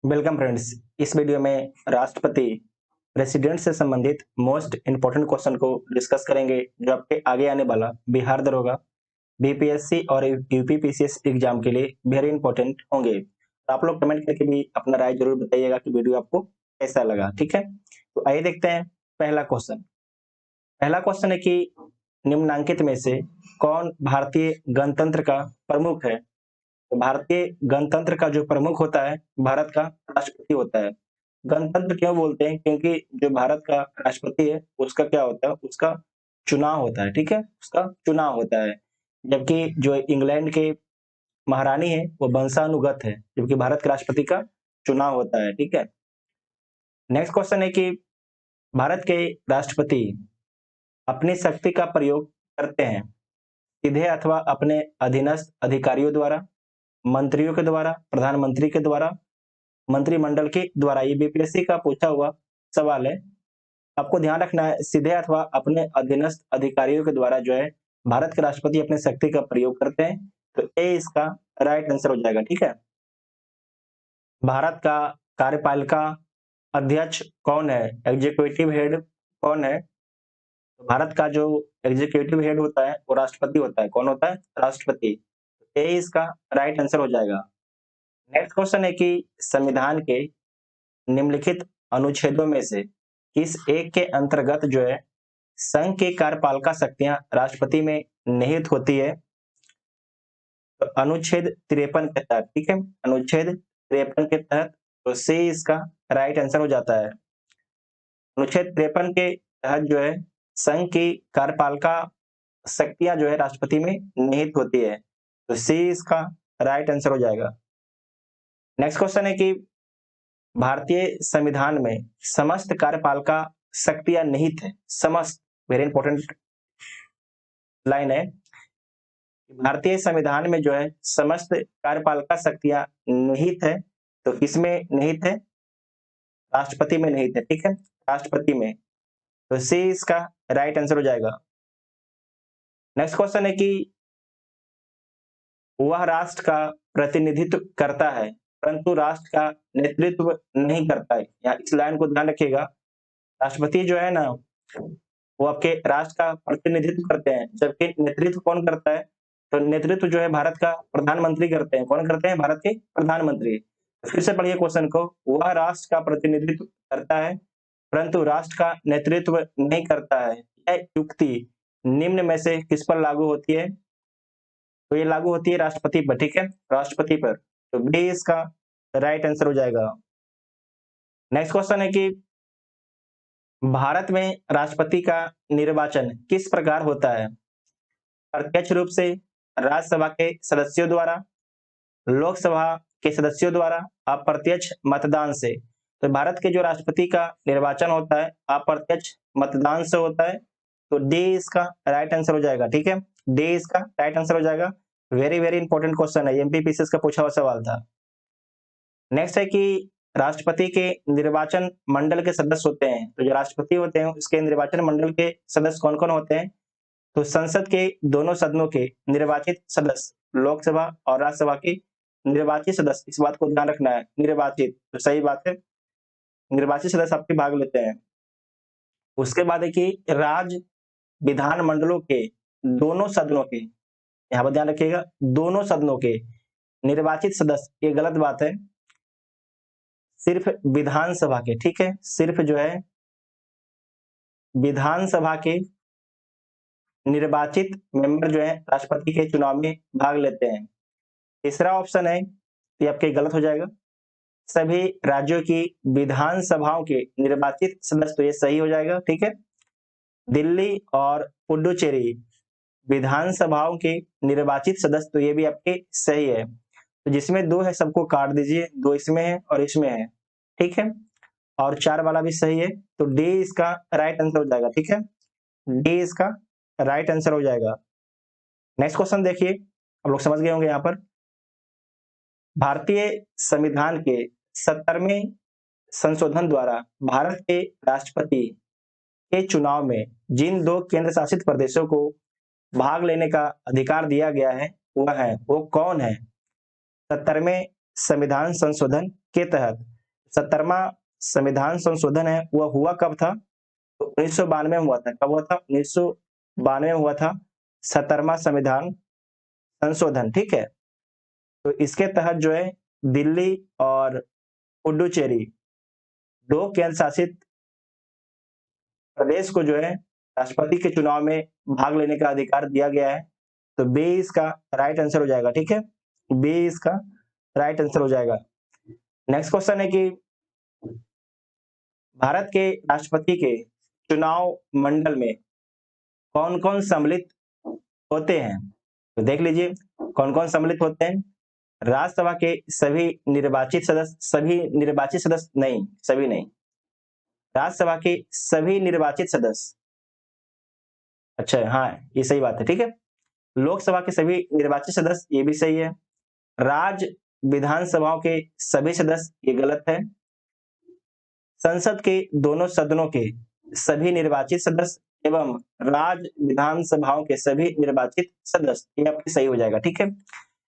Welcome friends. इस video में राष्ट्रपति प्रेसिडेंट से संबंधित मोस्ट इंपोर्टेंट क्वेश्चन को डिस्कस करेंगे जो आपके आगे आने वाला बिहार दरोगा, बीपीएससी और यूपीपीसीएस एग्जाम के लिए वेरी इंपॉर्टेंट होंगे। तो आप लोग कमेंट करके भी अपना राय जरूर बताइएगा कि वीडियो आपको कैसा लगा। ठीक है, तो आइए देखते हैं पहला क्वेश्चन। पहला क्वेश्चन है कि निम्नांकित में से कौन भारतीय गणतंत्र का प्रमुख है। तो भारतीय गणतंत्र का जो प्रमुख होता है भारत का राष्ट्रपति होता है। गणतंत्र क्यों बोलते हैं? क्योंकि जो भारत का राष्ट्रपति है उसका क्या होता है, उसका चुनाव होता है। ठीक है, उसका चुनाव होता है। जबकि जो इंग्लैंड के महारानी है वो वंशानुगत है, जबकि भारत के राष्ट्रपति का चुनाव होता है। ठीक है, नेक्स्ट क्वेश्चन है कि भारत के राष्ट्रपति अपनी शक्ति का प्रयोग करते हैं सीधे अथवा अपने अधीनस्थ अधिकारियों द्वारा, मंत्रियों के द्वारा, प्रधानमंत्री के द्वारा, मंत्रिमंडल के द्वारा। ये बीपीएससी का पूछा हुआ सवाल है। आपको ध्यान रखना है सीधे अथवा अपने अधीनस्थ अधिकारियों के द्वारा जो है भारत के राष्ट्रपति अपने शक्ति का प्रयोग करते हैं। तो ए इसका राइट आंसर हो जाएगा। ठीक है, भारत का कार्यपालिका अध्यक्ष कौन है, एग्जीक्यूटिव हेड कौन है? तो भारत का जो एग्जीक्यूटिव हेड होता है वो राष्ट्रपति होता है। कौन होता है? राष्ट्रपति। ए इसका राइट आंसर हो जाएगा। नेक्स्ट क्वेश्चन है कि संविधान के निम्नलिखित अनुच्छेदों में से किस एक के अंतर्गत जो है संघ की कार्यपालिका शक्तियां राष्ट्रपति में निहित होती है? तो अनुच्छेद 53 के तहत। ठीक है, अनुच्छेद 53 के तहत। तो सी इसका राइट आंसर हो जाता है। अनुच्छेद 53 के तहत जो है संघ की कार्यपालिका शक्तियां जो है राष्ट्रपति में निहित होती है। तो सी इसका राइट आंसर हो जाएगा। नेक्स्ट क्वेश्चन है कि भारतीय संविधान में समस्त कार्यपालिका शक्तियां निहित है। समस्त वेरी इंपॉर्टेंट लाइन है। भारतीय संविधान में जो है समस्त कार्यपालिका शक्तियां निहित है। तो किसमें निहित है? राष्ट्रपति में निहित है। ठीक है, राष्ट्रपति में। तो सी इसका राइट आंसर हो जाएगा। नेक्स्ट क्वेश्चन है कि वह राष्ट्र का प्रतिनिधित्व करता है परंतु राष्ट्र का नेतृत्व नहीं करता है। यहाँ इस लाइन को ध्यान रखिएगा। राष्ट्रपति जो है ना वो आपके राष्ट्र का प्रतिनिधित्व करते हैं, जबकि नेतृत्व कौन करता है? तो नेतृत्व जो है भारत का प्रधानमंत्री करते हैं। कौन करते हैं? भारत के प्रधानमंत्री। फिर से पढ़िए क्वेश्चन को। वह राष्ट्र का प्रतिनिधित्व करता है परंतु राष्ट्र का नेतृत्व नहीं करता है। यह युक्ति निम्न में से किस पर लागू होती है? तो ये लागू होती है राष्ट्रपति पर। ठीक है, राष्ट्रपति पर। तो बी इसका राइट आंसर हो जाएगा। नेक्स्ट क्वेश्चन है कि भारत में राष्ट्रपति का निर्वाचन किस प्रकार होता है? प्रत्यक्ष रूप से, राज्यसभा के सदस्यों द्वारा, लोकसभा के सदस्यों द्वारा, अप्रत्यक्ष मतदान से। तो भारत के जो राष्ट्रपति का निर्वाचन होता है अप्रत्यक्ष मतदान से होता है। तो डी इसका राइट आंसर हो जाएगा। ठीक है, डी इसका राइट आंसर हो जाएगा। वेरी वेरी इंपॉर्टेंट क्वेश्चन है, एमपीपीसीएस का पूछा हुआ सवाल था। नेक्स्ट है कि राष्ट्रपति के निर्वाचन मंडल के सदस्य होते हैं। तो जो राष्ट्रपति होते हैं उसके निर्वाचन मंडल के सदस्य कौन कौन होते हैं? तो संसद के दोनों सदनों के निर्वाचित सदस्य, लोकसभा और राज्यसभा के निर्वाचित सदस्य। इस बात को ध्यान रखना है, निर्वाचित। तो सही बात है, निर्वाचित सदस्य आपके भाग लेते हैं। उसके बाद है कि राज्य विधान मंडलों के दोनों सदनों के, यहाँ पर ध्यान रखिएगा, दोनों सदनों के निर्वाचित सदस्य, ये गलत बात है, सिर्फ विधानसभा के। ठीक है, सिर्फ जो है विधानसभा के निर्वाचित मेंबर जो है राष्ट्रपति के चुनाव में भाग लेते हैं। तीसरा ऑप्शन है ये आपके गलत हो जाएगा, सभी राज्यों की विधानसभाओं के निर्वाचित सदस्य। तो ये सही हो जाएगा। ठीक है, दिल्ली और पुडुचेरी विधानसभाओं के निर्वाचित सदस्य। तो ये भी आपके सही है। तो जिसमें दो है सबको काट दीजिए, दो इसमें है और इसमें है। ठीक है, और 4 वाला भी सही है। तो डी इसका राइट आंसर हो जाएगा। ठीक है, डी इसका राइट आंसर हो जाएगा। नेक्स्ट क्वेश्चन देखिए, आप लोग समझ गए होंगे। यहाँ पर भारतीय संविधान के 70वें संशोधन द्वारा भारत के राष्ट्रपति के चुनाव में जिन 2 केंद्र शासित प्रदेशों को भाग लेने का अधिकार दिया गया है वो कौन है? 70वें संविधान संशोधन के तहत 70वां संविधान संशोधन है वह हुआ कब था? तो 1992 में हुआ था। कब हुआ था? 1992 में हुआ था 70वां संविधान संशोधन, ठीक है। तो इसके तहत जो है दिल्ली और पुडुचेरी 2 केंद्र शासित प्रदेश को जो है राष्ट्रपति के चुनाव में भाग लेने का अधिकार दिया गया है। तो बी इसका राइट आंसर हो जाएगा, ठीक है। बी इसका राइट आंसर हो जाएगा। नेक्स्ट क्वेश्चन है कि भारत के राष्ट्रपति के चुनाव मंडल में कौन-कौन सम्मिलित होते हैं? तो देख लीजिए कौन-कौन सम्मिलित होते हैं। राज्यसभा के सभी निर्वाचित सदस्य नहीं, सभी नहीं। राज्यसभा के सभी निर्वाचित सदस्य, अच्छा हाँ, ये सही बात है, ठीक है। लोकसभा के सभी निर्वाचित सदस्य, ये भी सही है। राज्य विधानसभाओं के सभी सदस्य, ये गलत है। संसद के दोनों सदनों के सभी निर्वाचित सदस्य एवं राज्य विधानसभाओं के सभी निर्वाचित सदस्य, ये आपकी सही हो जाएगा, ठीक है।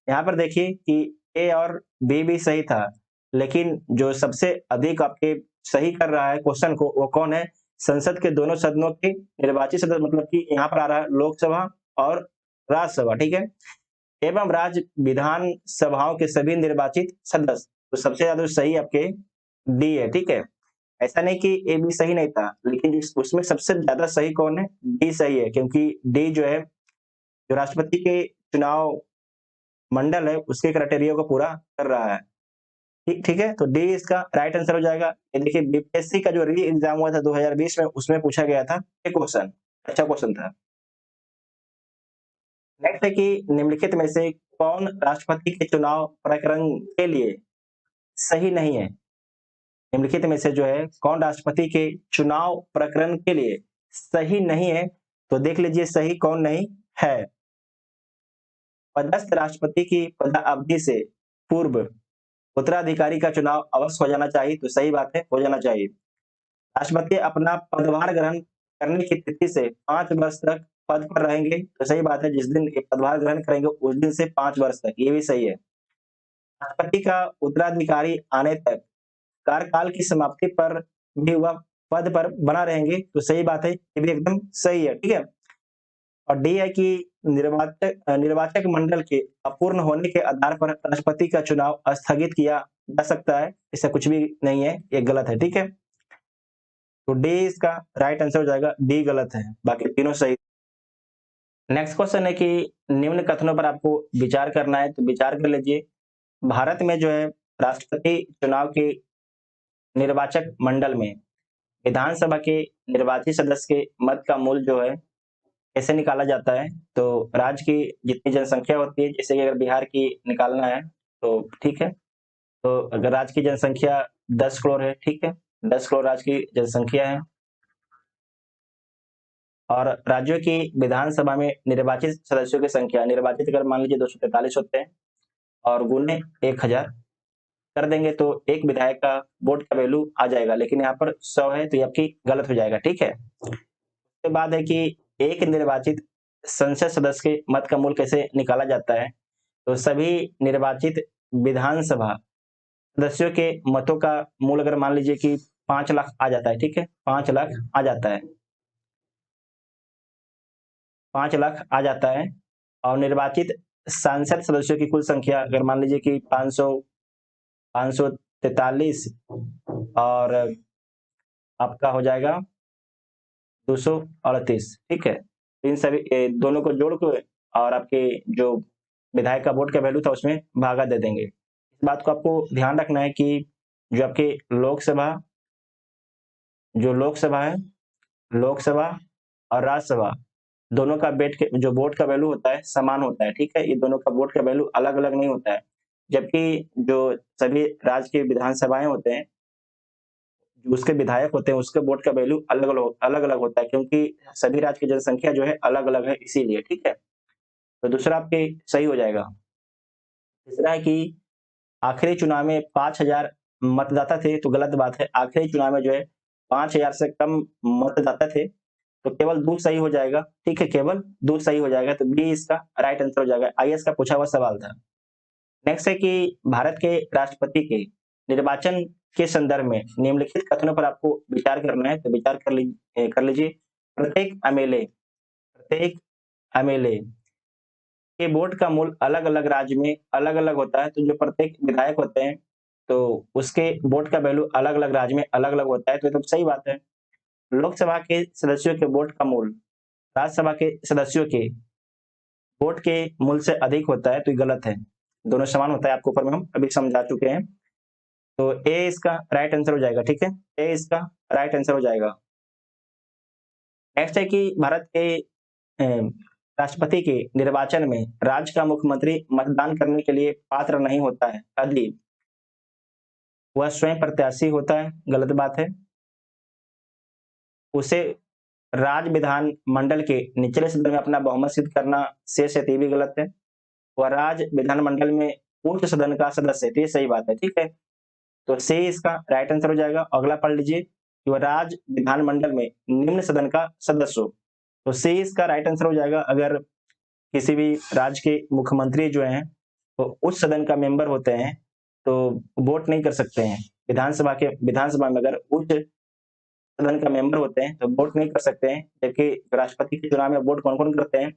यहाँ पर देखिए कि ए और बी भी सही था, लेकिन जो सबसे अधिक आपके सही कर रहा है क्वेश्चन को, वो कौन है? संसद के दोनों सदनों के निर्वाचित सदस्य, मतलब कि यहाँ पर आ रहा है लोकसभा और राज्यसभा, ठीक है। एवं राज्य विधान सभाओं के सभी निर्वाचित सदस्य, तो सबसे ज्यादा सही आपके डी है, ठीक है। ऐसा नहीं कि ए बी सही नहीं था, लेकिन उसमें सबसे ज्यादा सही कौन है? डी सही है, क्योंकि डी जो है जो राष्ट्रपति के चुनाव मंडल है उसके क्राइटेरिया को पूरा कर रहा है। ठीक ठीक है, तो डी इसका राइट आंसर हो जाएगा। ये देखिए बीपीएससी का जो री एग्जाम हुआ था 2020 में, उसमें पूछा गया था ये क्वेश्चन, अच्छा क्वेश्चन था। नेक्स्ट है कि निम्नलिखित में से कौन राष्ट्रपति के चुनाव प्रकरण के लिए सही नहीं है? निम्नलिखित में से जो है कौन राष्ट्रपति के चुनाव प्रकरण के लिए सही नहीं है? तो देख लीजिए सही कौन नहीं है। पदस्थ राष्ट्रपति की पदावधि से पूर्व उत्तराधिकारी का चुनाव अवश्य हो जाना चाहिए, तो सही बात है, हो जाना चाहिए। राष्ट्रपति अपना पदभार ग्रहण करने की तिथि से 5 वर्ष तक पद पर रहेंगे, तो सही बात है, जिस दिन ये पदभार ग्रहण करेंगे उस दिन से 5 वर्ष तक, ये भी सही है। राष्ट्रपति का उत्तराधिकारी आने तक कार्यकाल की समाप्ति पर भी वह पद पर बना रहेंगे, तो सही बात है, ये भी एकदम सही है, ठीक है। और डी है कि निर्वाचक मंडल के अपूर्ण होने के आधार पर राष्ट्रपति का चुनाव स्थगित किया जा सकता है, ऐसा कुछ भी नहीं है, ये गलत है, ठीक है। तो डी इसका राइट आंसर हो जाएगा, डी गलत है, बाकी तीनों सही। नेक्स्ट क्वेश्चन है कि निम्न कथनों पर आपको विचार करना है, तो विचार कर लीजिए। भारत में जो है राष्ट्रपति चुनाव के निर्वाचक मंडल में विधानसभा के निर्वाचित सदस्य के मत का मूल्य जो है कैसे निकाला जाता है? तो राज्य की जितनी जनसंख्या होती है, जैसे कि अगर बिहार की निकालना है तो ठीक है, तो अगर राज्य की जनसंख्या 10 करोड़ है, ठीक है, 10 करोड़ राज्य की जनसंख्या है और राज्यों की विधानसभा में निर्वाचित सदस्यों की संख्या, निर्वाचित अगर मान लीजिए 243 होते हैं और गुने 1000 कर देंगे तो एक विधायक का वोट का वैल्यू आ जाएगा, लेकिन यहाँ पर 100 है तो ये आपकी गलत हो जाएगा, ठीक है। उसके बाद है कि एक निर्वाचित संसद सदस्य के मत का मूल्य कैसे निकाला जाता है? तो सभी निर्वाचित विधानसभा सदस्यों के मतों का मूल्य अगर मान लीजिए कि 5 लाख आ जाता है, ठीक है, 5 लाख आ जाता है, 5 लाख आ जाता है और निर्वाचित सांसद सदस्यों की कुल संख्या अगर मान लीजिए कि 543 और आपका हो जाएगा 238, ठीक है। इन सभी दोनों को जोड़ के और आपके जो विधायक का वोट का वैल्यू था उसमें भागा दे देंगे। इस बात को आपको ध्यान रखना है कि जो आपके लोकसभा है, लोकसभा और राज्यसभा दोनों का बेट के जो वोट का वैल्यू होता है समान होता है, ठीक है। ये दोनों का वोट का वैल्यू अलग अलग नहीं होता है, जबकि जो सभी राज्य के विधानसभाएं होते हैं, जो उसके विधायक होते हैं, उसके वोट का वैल्यू अलग अलग होता है, क्योंकि सभी राज्य की जनसंख्या जो है अलग अलग है, इसीलिए, ठीक है। तो दूसरा आपके सही हो जाएगा। तीसरा है कि आखिरी चुनाव में 5000 मतदाता थे, तो गलत बात है। आखिरी चुनाव में जो है 5000 से कम मतदाता थे, तो केवल दूध सही हो जाएगा, ठीक है, केवल दूध सही हो जाएगा, तो बी इसका राइट आंसर हो जाएगा। आईएएस का पूछा हुआ सवाल था। नेक्स्ट है कि भारत के राष्ट्रपति के निर्वाचन के संदर्भ में निम्नलिखित कथनों पर आपको विचार करना है, तो विचार कर लीजिए। प्रत्येक एमएलए के वोट का मूल्य अलग अलग राज्य में अलग अलग होता है, तो जो प्रत्येक विधायक होते हैं तो उसके वोट का वैल्यू अलग अलग राज्य में अलग अलग होता है, तो ये तो सही बात है। लोकसभा के सदस्यों के वोट का मूल्य राज्यसभा के सदस्यों के वोट के मूल्य से अधिक होता है, तो ये गलत है। दोनों समान होता है, आपको ऊपर में हम अभी समझा चुके हैं। तो ए इसका राइट आंसर हो जाएगा, ठीक है, ए इसका राइट आंसर हो जाएगा। नेक्स्ट है कि भारत के राष्ट्रपति के निर्वाचन में राज्य का मुख्यमंत्री मतदान करने के लिए पात्र नहीं होता है यदि वह स्वयं प्रत्याशी होता है, गलत बात है। उसे राज्य विधान मंडल के निचले सदन में अपना बहुमत सिद्ध करना शेष है, तो ये भी गलत है। वह राज्य विधानमंडल में उच्च सदन का सदस्य है, तो ये सही बात है, ठीक है। तो सी इसका राइट आंसर हो जाएगा। अगला पढ़ लीजिए कि वह राज्य विधानमंडल में निम्न सदन का सदस्य हो, तो सी इसका राइट आंसर हो जाएगा। अगर किसी भी राज्य के मुख्यमंत्री जो हैं तो उच्च सदन का मेंबर होते हैं तो वोट नहीं कर सकते हैं। विधानसभा में अगर उच्च सदन का मेंबर होते हैं तो वोट नहीं कर सकते हैं, जबकि राष्ट्रपति के चुनाव में वोट कौन कौन करते हैं,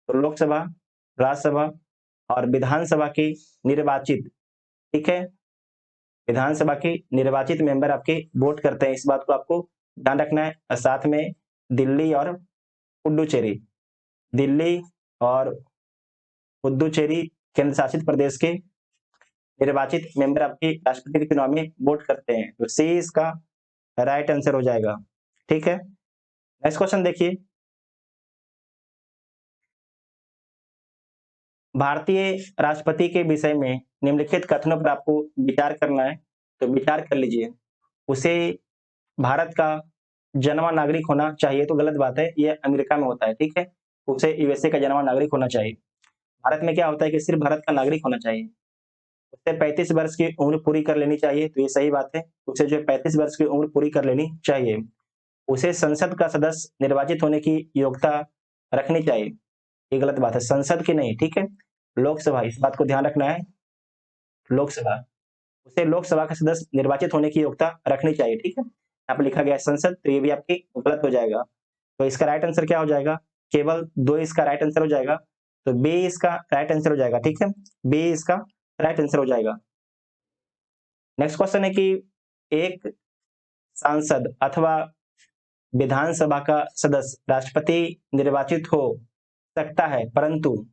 तो लोकसभा, राज्यसभा और विधानसभा की निर्वाचित, ठीक है, विधानसभा के निर्वाचित मेंबर आपके वोट करते हैं। इस बात को आपको ध्यान रखना है। और साथ में दिल्ली और पुडुचेरी केंद्र शासित प्रदेश के निर्वाचित मेंबर आपके राष्ट्रपति के चुनाव में वोट करते हैं, तो सी इसका राइट आंसर हो जाएगा, ठीक है। नेक्स्ट क्वेश्चन देखिए, भारतीय राष्ट्रपति के विषय में निम्नलिखित कथनों पर आपको विचार करना है, तो विचार कर लीजिए। उसे भारत का जन्मा नागरिक होना चाहिए, तो गलत बात है, ये अमेरिका में होता है, ठीक है। उसे यूएसए का जन्मा नागरिक होना चाहिए। भारत में क्या होता है कि सिर्फ भारत का नागरिक होना चाहिए। उसे 35 वर्ष की उम्र पूरी कर लेनी चाहिए, तो ये सही बात है। उसे जो 35 वर्ष की उम्र पूरी कर लेनी चाहिए। उसे संसद का सदस्य निर्वाचित होने की योग्यता रखनी चाहिए, ये गलत बात है, संसद की नहीं, ठीक है, लोकसभा, इस बात को ध्यान रखना है, लोकसभा। उसे लोकसभा का सदस्य निर्वाचित होने की योग्यता रखनी चाहिए, ठीक है। यहाँ पर लिखा गया है संसद, तो ये भी आपकी गलत हो जाएगा। तो इसका राइट आंसर क्या हो जाएगा, केवल 2 इसका राइट आंसर हो जाएगा, तो बी इसका राइट आंसर हो जाएगा, ठीक है, बी इसका राइट आंसर हो जाएगा। नेक्स्ट क्वेश्चन है कि एक सांसद अथवा विधानसभा का सदस्य राष्ट्रपति निर्वाचित हो सकता है, परंतु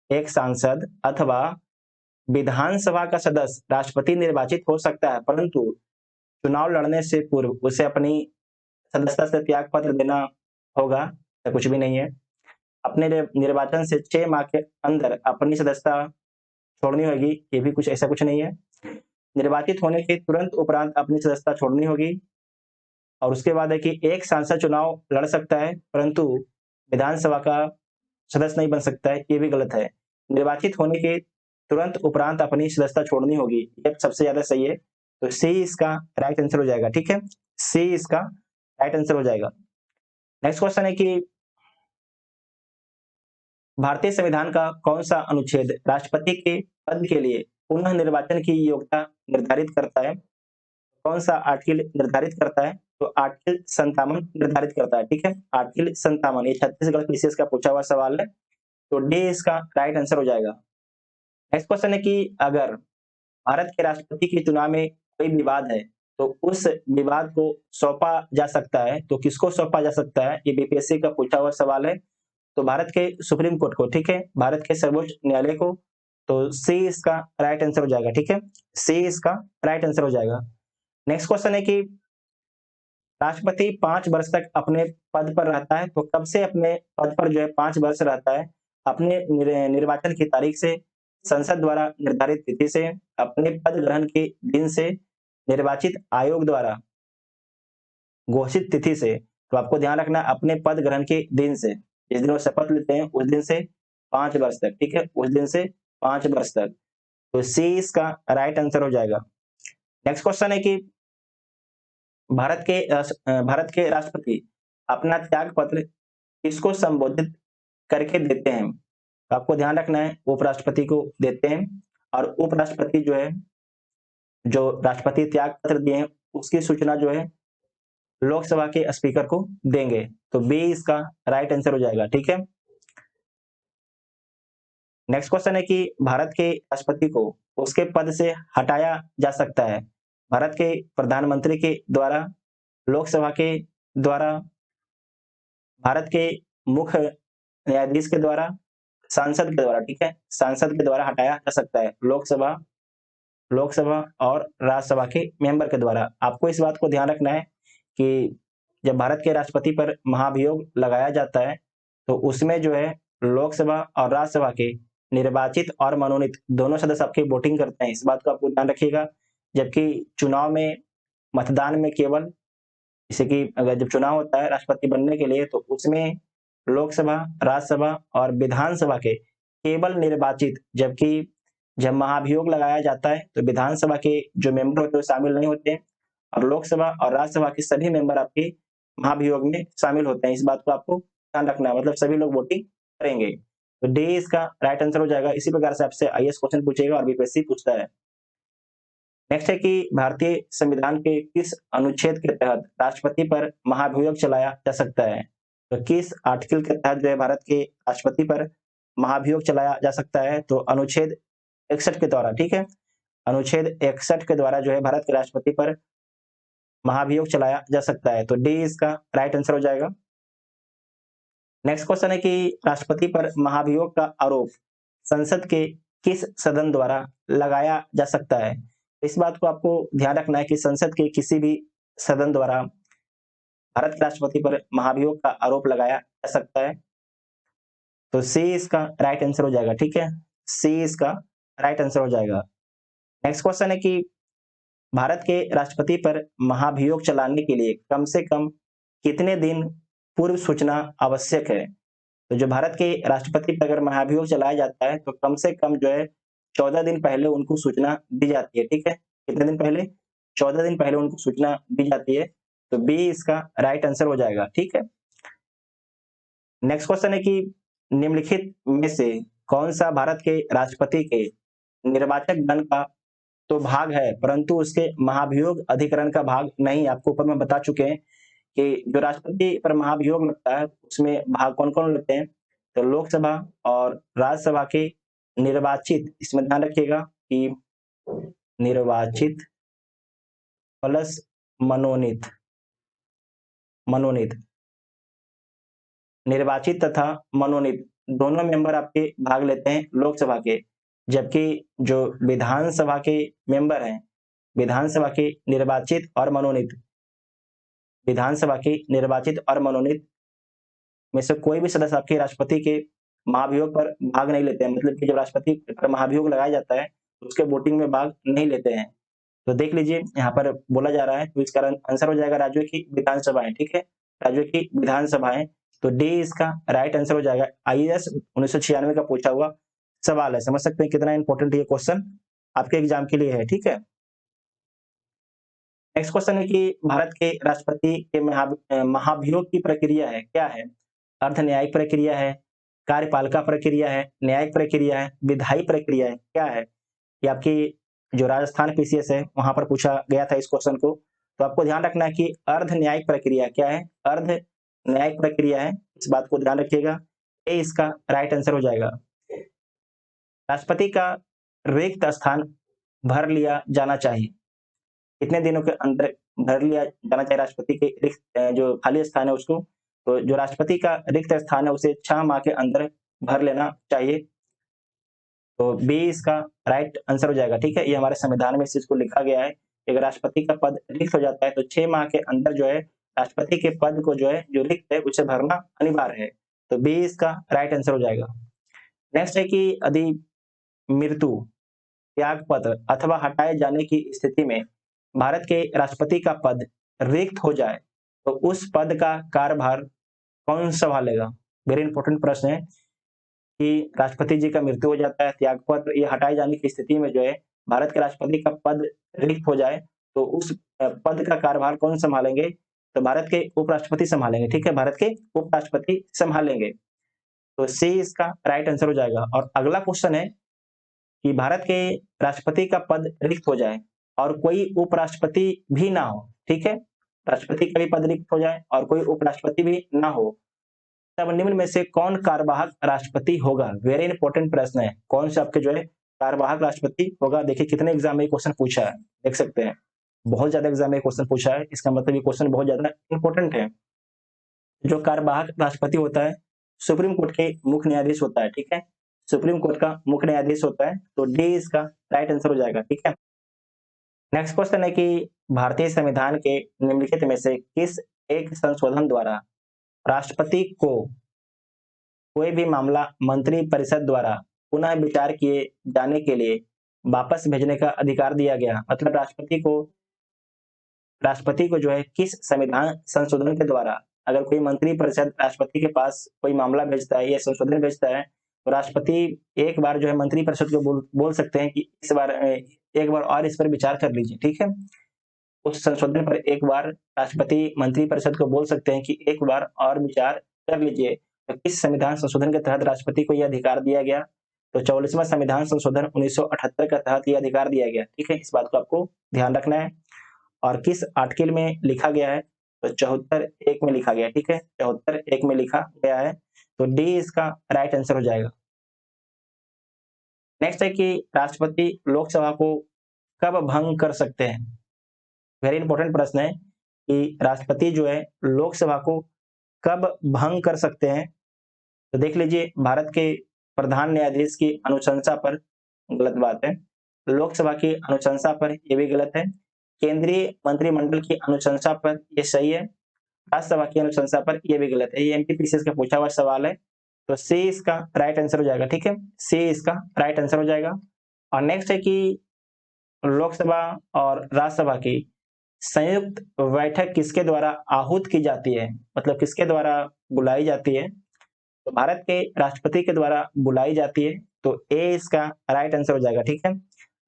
एक सांसद अथवा विधानसभा का सदस्य राष्ट्रपति निर्वाचित हो सकता है, परंतु चुनाव लड़ने से पूर्व उसे अपनी सदस्यता से त्याग पत्र देना होगा, या कुछ भी नहीं है। अपने निर्वाचन से 6 माह के अंदर अपनी सदस्यता छोड़नी होगी, ये भी कुछ ऐसा कुछ नहीं है। निर्वाचित होने के तुरंत उपरांत अपनी सदस्यता छोड़नी होगी। और उसके बाद है कि एक सांसद चुनाव लड़ सकता है, परंतु विधानसभा का सदस्य नहीं बन सकता है, ये भी गलत है। निर्वाचित होने के तुरंत उपरांत अपनी सदस्यता छोड़नी होगी, ये सबसे ज्यादा सही है। तो सी इसका राइट आंसर हो जाएगा, ठीक है, सी इसका राइट आंसर हो जाएगा। नेक्स्ट क्वेश्चन है कि भारतीय संविधान का कौन सा अनुच्छेद राष्ट्रपति के पद के लिए पुनः निर्वाचन की योग्यता निर्धारित करता है, कौन सा आर्टिकल निर्धारित करता है, तो आर्टिकल 57 निर्धारित करता है, ठीक है, आर्टिकल 57, ये छत्तीसगढ़ पीसीएस का पूछा हुआ सवाल है, तो डी इसका राइट आंसर हो जाएगा। नेक्स्ट क्वेश्चन है कि अगर भारत के राष्ट्रपति के चुनाव में कोई विवाद है तो उस विवाद को सौंपा जा सकता है, तो किसको सौंपा जा सकता है, ये बीपीएससी का पूछा हुआ सवाल है, तो भारत के सुप्रीम कोर्ट को, ठीक है, भारत के सर्वोच्च न्यायालय को, तो सी इसका राइट आंसर हो जाएगा, ठीक है, सी इसका राइट आंसर हो जाएगा। नेक्स्ट क्वेश्चन है कि राष्ट्रपति 5 वर्ष तक अपने पद पर रहता है, तो कब से अपने पद पर जो है 5 वर्ष रहता है, अपने निर्वाचन की तारीख से, संसद द्वारा निर्धारित तिथि से, अपने पद ग्रहण के दिन से, निर्वाचित आयोग द्वारा घोषित तिथि से। तो आपको ध्यान रखना अपने पद ग्रहण के दिन से, जिस दिन वो शपथ लेते हैं उस दिन से 5 वर्ष तक, ठीक है, उस दिन से 5 वर्ष तक, तो सी इसका राइट आंसर हो जाएगा। नेक्स्ट क्वेश्चन है कि भारत के राष्ट्रपति अपना त्याग पत्र किसको संबोधित करके देते हैं, तो आपको ध्यान रखना है उपराष्ट्रपति को देते हैं। और उपराष्ट्रपति जो है, जो राष्ट्रपति त्याग पत्र दिए हैं उसकी सूचना जो है लोकसभा के स्पीकर को देंगे। तो बी इसका राइट आंसर हो जाएगा। ठीक है, नेक्स्ट क्वेश्चन है कि भारत के राष्ट्रपति को उसके पद से हटाया जा सकता है। भारत के प्रधानमंत्री के द्वारा, लोकसभा के द्वारा, भारत के मुख्य न्यायाधीश के द्वारा, सांसद के द्वारा। ठीक है, सांसद के द्वारा हटाया जा सकता है। लोकसभा और राज्यसभा के मेंबर के द्वारा। आपको इस बात को ध्यान रखना है कि जब भारत के राष्ट्रपति पर महाभियोग लगाया जाता है तो उसमें जो है लोकसभा और राज्यसभा के निर्वाचित और मनोनीत दोनों सदस्य आपके वोटिंग करते हैं। इस बात को आपको ध्यान रखिएगा। जबकि चुनाव में, मतदान में केवल, जैसे कि अगर जब चुनाव होता है राष्ट्रपति बनने के लिए तो उसमें लोकसभा, राज्यसभा और विधानसभा के केवल निर्वाचित, जबकि जब महाभियोग लगाया जाता है तो विधानसभा के जो मेंबर होते हैं शामिल नहीं होते और लोकसभा और राज्यसभा के सभी मेंबर आपके महाभियोग में शामिल होते हैं। इस बात को आपको ध्यान रखना है, मतलब सभी लोग वोटिंग करेंगे। तो डी इसका राइट आंसर हो जाएगा। इसी प्रकार से आपसे आईएएस क्वेश्चन पूछेगा और बीपीएससी पूछता है। नेक्स्ट है कि भारतीय संविधान के किस अनुच्छेद के तहत राष्ट्रपति पर महाभियोग चलाया जा सकता है। तो किस आर्टिकल के तहत जो है भारत के राष्ट्रपति पर महाभियोग चलाया जा सकता है। तो अनुच्छेद 61 के द्वारा। ठीक है, अनुच्छेद 61 के द्वारा जो है भारत के राष्ट्रपति पर महाभियोग चलाया जा सकता है। तो डी इसका राइट आंसर हो जाएगा। नेक्स्ट क्वेश्चन है कि राष्ट्रपति पर महाभियोग का आरोप संसद के किस सदन द्वारा लगाया जा सकता है। इस बात को आपको ध्यान रखना है कि संसद के किसी भी सदन द्वारा भारत के राष्ट्रपति पर महाभियोग का आरोप लगाया जा सकता है। तो सी इसका राइट आंसर हो जाएगा। ठीक है, सी इसका राइट आंसर हो जाएगा। नेक्स्ट क्वेश्चन है कि भारत के राष्ट्रपति पर महाभियोग चलाने के लिए कम से कम कितने दिन पूर्व सूचना आवश्यक है। तो जो भारत के राष्ट्रपति पर अगर महाभियोग चलाया जाता है तो कम से कम जो है 14 दिन पहले उनको सूचना दी जाती है। ठीक है, कितने दिन पहले? 14 दिन पहले उनको सूचना दी जाती है। तो बी इसका राइट आंसर हो जाएगा। ठीक है, नेक्स्ट क्वेश्चन है कि निम्नलिखित में से कौन सा भारत के राष्ट्रपति के निर्वाचक दल का तो भाग है परंतु उसके महाभियोग अधिकरण का भाग नहीं। आपको ऊपर में बता चुके हैं कि जो राष्ट्रपति पर महाभियोग लगता है उसमें भाग कौन कौन लेते हैं। तो लोकसभा और राज्यसभा के निर्वाचित, इसमें ध्यान रखिएगा कि निर्वाचित प्लस मनोनीत, निर्वाचित तथा मनोनीत दोनों मेंबर आपके भाग लेते हैं लोकसभा के। जबकि जो विधानसभा के मेंबर हैं, विधानसभा के निर्वाचित और मनोनीत, विधानसभा के निर्वाचित और मनोनीत में से कोई भी सदस्य आपके राष्ट्रपति के महाभियोग पर भाग नहीं लेते हैं। मतलब कि जब राष्ट्रपति पर महाभियोग लगाया जाता है तो उसके वोटिंग में भाग नहीं लेते हैं। तो देख लीजिए यहाँ पर बोला जा रहा है, तो इसका आंसर हो जाएगा राज्यों की विधानसभाएं। ठीक है, राज्यों की विधानसभाएं। तो डी इसका राइट आंसर हो जाएगा। आईएएस 1996 का पूछा हुआ सवाल है, समझ सकते हैं कितना इंपॉर्टेंट ये क्वेश्चन आपके एग्जाम के लिए है। ठीक है, नेक्स्ट क्वेश्चन है कि भारत के राष्ट्रपति के महाभियोग की प्रक्रिया है क्या है। अर्ध न्यायिक प्रक्रिया है, कार्यपालिका प्रक्रिया है, न्यायिक प्रक्रिया है, विधायी प्रक्रिया है, क्या है। ये आपकी जो राजस्थान पीसीएस है वहां पर पूछा गया था इस क्वेश्चन को। तो आपको ध्यान रखना है कि अर्ध न्यायिक प्रक्रिया क्या है, अर्ध न्यायिक प्रक्रिया है। इस बात को ध्यान रखिएगा। ए इसका राइट आंसर हो जाएगा। राष्ट्रपति का रिक्त स्थान भर लिया जाना चाहिए, कितने दिनों के अंदर भर लिया जाना चाहिए राष्ट्रपति के रिक्त जो खाली स्थान है उसको। तो जो राष्ट्रपति का रिक्त स्थान है उसे 6 माह के अंदर भर लेना चाहिए। तो बी इसका राइट आंसर हो जाएगा। ठीक है, ये हमारे संविधान में इस चीज को लिखा गया है कि अगर राष्ट्रपति का पद रिक्त हो जाता है तो 6 माह के अंदर जो है राष्ट्रपति के पद को जो है जो रिक्त है उसे भरना अनिवार्य है। तो बी इसका राइट आंसर हो जाएगा। नेक्स्ट है कि यदि मृत्यु, त्याग पत्र अथवा हटाए जाने की स्थिति में भारत के राष्ट्रपति का पद रिक्त हो जाए तो उस पद का कार्यभार कौन संभालेगा। वेरी इंपॉर्टेंट प्रश्न है कि राष्ट्रपति जी का मृत्यु हो जाता है, त्यागपत्र ये हटाए जाने की स्थिति में जो है भारत के राष्ट्रपति का पद रिक्त हो जाए तो उस पद का कार्यभार कौन संभालेंगे। तो भारत के उपराष्ट्रपति संभालेंगे। ठीक है, भारत के उपराष्ट्रपति संभालेंगे। तो सी इसका राइट आंसर हो जाएगा। और अगला क्वेश्चन है कि भारत के राष्ट्रपति का पद रिक्त हो जाए और कोई उपराष्ट्रपति भी ना हो, ठीक है, राष्ट्रपति का भी पद रिक्त हो जाए और कोई उपराष्ट्रपति भी ना हो, तब निम्न में से कौन कार्यवाहक राष्ट्रपति होगा? वेरी इंपॉर्टेंट प्रश्न है, कौन से आपके जो है कार्यवाहक राष्ट्रपति होगा। देखिए कितने एग्जाम में क्वेश्चन पूछा है, देख सकते हैं बहुत ज्यादा एग्जाम में क्वेश्चन पूछा है, इसका मतलब ये क्वेश्चन बहुत ज्यादा इंपॉर्टेंट है। जो कार्यवाहक राष्ट्रपति होता है सुप्रीम कोर्ट के मुख्य न्यायाधीश होता है, ठीक है, सुप्रीम कोर्ट का मुख्य न्यायाधीश होता है, तो डी इसका राइट आंसर हो जाएगा, ठीक है। नेक्स्ट क्वेश्चन है कि भारतीय संविधान के निम्नलिखित में से किस एक संशोधन द्वारा राष्ट्रपति को कोई भी मामला मंत्री परिषद द्वारा पुनः विचार किए जाने के लिए वापस भेजने का अधिकार दिया गया? मतलब राष्ट्रपति को जो है किस संविधान संशोधन के द्वारा अगर कोई मंत्री परिषद राष्ट्रपति के पास कोई मामला भेजता है या संशोधन भेजता है, तो राष्ट्रपति एक बार जो है मंत्री परिषद को बोल सकते हैं कि इस बार एक बार और इस पर विचार कर लीजिए, ठीक है। उस संशोधन पर एक बार राष्ट्रपति मंत्री परिषद को बोल सकते हैं कि एक बार और विचार कर लीजिए। तो किस संविधान संशोधन के तहत राष्ट्रपति को यह अधिकार दिया गया? तो 44वां संविधान संशोधन 1978 के तहत यह अधिकार दिया गया, ठीक है, इस बात को आपको ध्यान रखना है। और किस आर्टिकल में लिखा गया है? तो 74(1) में लिखा गया है, ठीक है, 74(1) में लिखा गया है, तो डी इसका राइट आंसर हो जाएगा। नेक्स्ट है कि राष्ट्रपति लोकसभा को कब भंग कर सकते हैं? वेरी इंपॉर्टेंट प्रश्न है कि राष्ट्रपति जो है लोकसभा को कब भंग कर सकते हैं? तो देख लीजिए भारत के प्रधान न्यायाधीश की अनुशंसा पर गलत बात है, लोकसभा की अनुशंसा पर यह भी गलत है, केंद्रीय मंत्रिमंडल की अनुशंसा पर यह सही है, राज्यसभा की अनुशंसा पर यह भी गलत है। ये एमपीपीसीएस का पूछा हुआ सवाल है, तो सी इसका राइट आंसर हो जाएगा, ठीक है, सी इसका राइट आंसर हो जाएगा। और नेक्स्ट है कि लोकसभा और राज्यसभा की संयुक्त बैठक किसके द्वारा आहूत की जाती है? मतलब किसके द्वारा बुलाई जाती है? तो भारत के राष्ट्रपति के द्वारा बुलाई जाती है, तो ए इसका राइट आंसर हो जाएगा, ठीक है।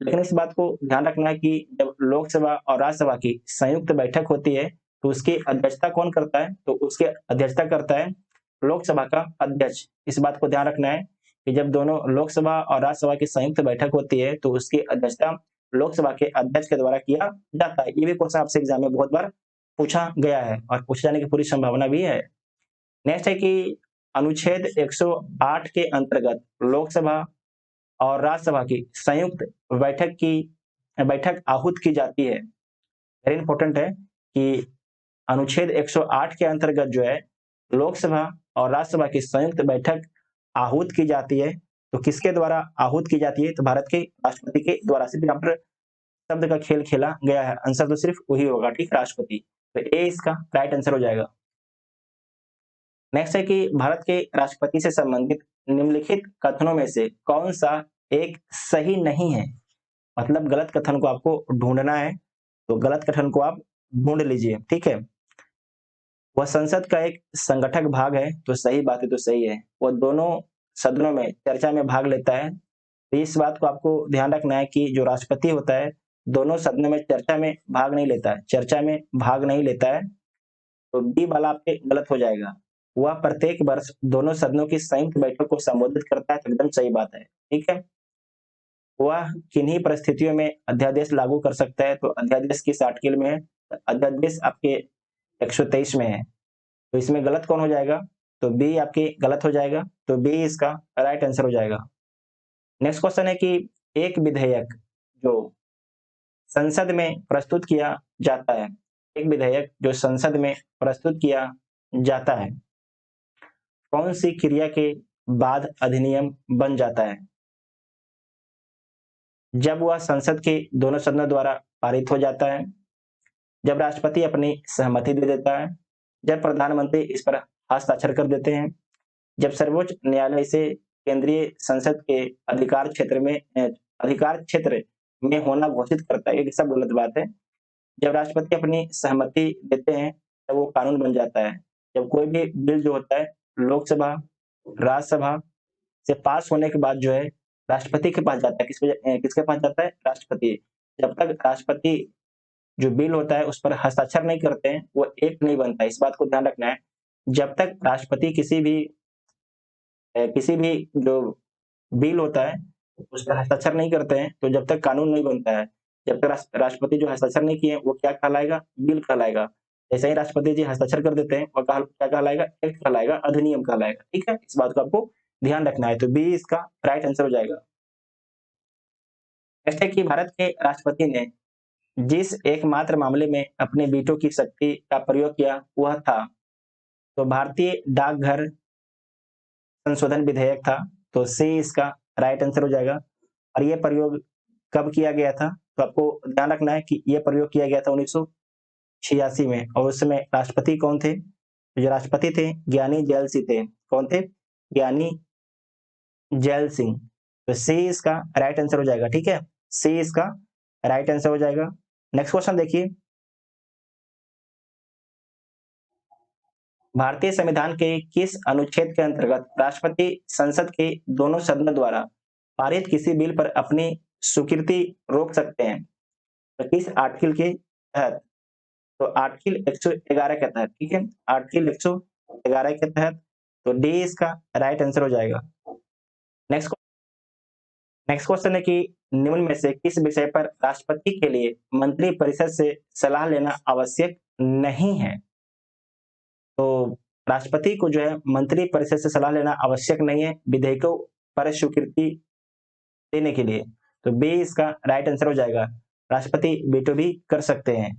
लेकिन इस बात को ध्यान रखना है कि जब लोकसभा और राज्यसभा की संयुक्त बैठक होती है तो उसकी अध्यक्षता कौन करता है? तो उसकी अध्यक्षता करता है लोकसभा का अध्यक्ष। इस बात को ध्यान रखना है कि जब दोनों लोकसभा और राज्यसभा की संयुक्त बैठक होती है तो उसकी अध्यक्षता लोकसभा के अध्यक्ष के द्वारा किया जाता है। ये भी क्वेश्चन आपसे एग्जाम में बहुत बार पूछा गया है और पूछे जाने की पूरी संभावना भी है। नेक्स्ट है कि अनुच्छेद 108 के अंतर्गत लोकसभा और राज्यसभा की संयुक्त बैठक आहूत की जाती है। वेरी इंपॉर्टेंट है कि अनुच्छेद 108 के अंतर्गत जो है लोकसभा और राज्यसभा की संयुक्त बैठक आहूत की जाती है, तो किसके द्वारा आहूत की जाती है? तो भारत के राष्ट्रपति के द्वारा। सिर्फ यहाँ पर शब्द का खेल खेला गया है, आंसर तो सिर्फ वही होगा, ठीक, राष्ट्रपति। तो ए इसका राइट आंसर हो जाएगा। नेक्स्ट है कि भारत के राष्ट्रपति से संबंधित निम्नलिखित कथनों में से कौन सा एक सही नहीं है? मतलब गलत कथन को आपको ढूंढना है, तो गलत कथन को आप ढूंढ लीजिए, ठीक है। वह संसद का एक संगठक भाग है, तो सही बात है, तो सही है। वह दोनों सदनों में चर्चा में भाग लेता है, तो इस बात को आपको ध्यान रखना है कि जो राष्ट्रपति होता है दोनों सदनों में चर्चा में भाग नहीं लेता है, चर्चा में भाग नहीं लेता है, तो बी वाला आपके गलत हो जाएगा। वह प्रत्येक वर्ष दोनों सदनों की संयुक्त बैठक को संबोधित करता है, तो एकदम सही बात है, ठीक है। वह किन्हीं परिस्थितियों में अध्यादेश लागू कर सकता है, तो अध्यादेश किस आर्टिकल में है? अध्यादेश आपके 123 में है, तो इसमें गलत कौन हो जाएगा? तो बी आपके गलत हो जाएगा, तो बी इसका राइट आंसर हो जाएगा। नेक्स्ट क्वेश्चन है कि एक विधेयक जो संसद में प्रस्तुत किया जाता है, एक विधेयक जो संसद में प्रस्तुत किया जाता है, कौन सी क्रिया के बाद अधिनियम बन जाता है? जब वह संसद के दोनों सदनों द्वारा पारित हो जाता है, जब राष्ट्रपति अपनी सहमति दे देता है, जब प्रधानमंत्री इस पर हस्ताक्षर कर देते हैं, जब सर्वोच्च न्यायालय इसे केंद्रीय संसद के अधिकार क्षेत्र में होना घोषित करता है। ये सब गलत बात है। जब राष्ट्रपति अपनी सहमति देते हैं तब वो कानून बन जाता है। जब कोई भी बिल जो होता है लोकसभा राज्यसभा से पास होने के बाद जो है राष्ट्रपति के पास जाता है, किसके पास जाता है? राष्ट्रपति। जब तक राष्ट्रपति जो बिल होता है उस पर हस्ताक्षर नहीं करते हैं वो एक्ट नहीं बनता है, इस बात को ध्यान रखना है। जब तक राष्ट्रपति किसी भी जो बिल होता है उस पर हस्ताक्षर नहीं करते हैं, तो जब तक कानून नहीं बनता है, जब तक राष्ट्रपति जो हस्ताक्षर नहीं किए वो क्या कहलाएगा? बिल कहलाएगा। जैसे ही राष्ट्रपति जी हस्ताक्षर कर देते हैं वो क्या कहलाएगा? एक्ट कहलाएगा, अधिनियम कहलाएगा। ठीक है, इस बात को आपको ध्यान रखना है। तो बी इसका राइट आंसर हो जाएगा। नेक्स्ट है कि भारत के राष्ट्रपति ने जिस एकमात्र मामले में अपने वीटो की शक्ति का प्रयोग किया वह था, तो भारतीय डाकघर संशोधन विधेयक था। तो सी इसका राइट आंसर हो जाएगा। और ये प्रयोग कब किया गया था? तो आपको ध्यान रखना है कि यह प्रयोग किया गया था 1986 में। और उस समय राष्ट्रपति कौन थे? तो जो राष्ट्रपति थे ज्ञानी जैल सिंह थे। कौन थे? ज्ञानी जैल सिंह। तो सी इसका राइट आंसर हो जाएगा। ठीक है, सी इसका राइट आंसर हो जाएगा। नेक्स्ट क्वेश्चन देखिए, भारतीय संविधान के किस अनुच्छेद के अंतर्गत राष्ट्रपति संसद के दोनों सदनों द्वारा पारित किसी बिल पर अपनी स्वीकृति रोक सकते हैं? तो किस आर्टिकल के तहत? तो आर्टिकल 111 के तहत। ठीक है, आर्टिकल 111 के तहत। तो डी इसका राइट आंसर हो जाएगा। नेक्स्ट नेक्स्ट क्वेश्चन है कि निम्न में से किस विषय पर राष्ट्रपति के लिए मंत्री परिषद से सलाह लेना आवश्यक नहीं है? तो राष्ट्रपति को जो है मंत्री परिषद से सलाह लेना आवश्यक नहीं है विधेयकों पर स्वीकृति देने के लिए। तो बी इसका राइट आंसर हो जाएगा। राष्ट्रपति वीटो भी कर सकते हैं।